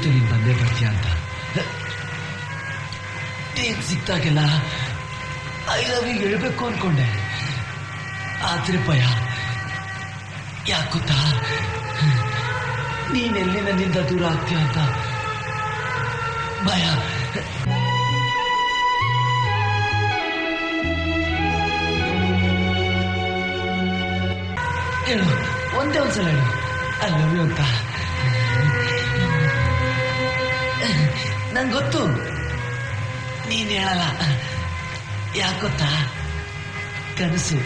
ಗೊತ್ತಿತ್ತು ನೀನು ಬಂದೇ ಬರ್ತೀಯ ಅಂತ. ನೀನು ಸಿಕ್ತಾಗೆಲ್ಲ ಐ ಲವ್ ಯು ಹೇಳ್ಬೇಕು ಅನ್ಕೊಂಡೆ. ಆದ್ರೆ ಭಯ. ಯಾಕೆ ಗೊತ್ತಾ, ನೀನೆಲ್ಲಿ ನನ್ನಿಂದ ದೂರ ಆಗ್ತೀಯ ಅಂತ ಭಯ. ಹೇಳು, ಒಂದೇ ಒಂದ್ಸಲ ಹೇಳು ಐ ಲವ್ ಯು ಅಂತ. ನಂಗೆ ಗೊತ್ತು ನೀನ್ ಹೇಳಲ್ಲ. ಯಾಕೆ ಗೊತ್ತಾ, ಕನಸು.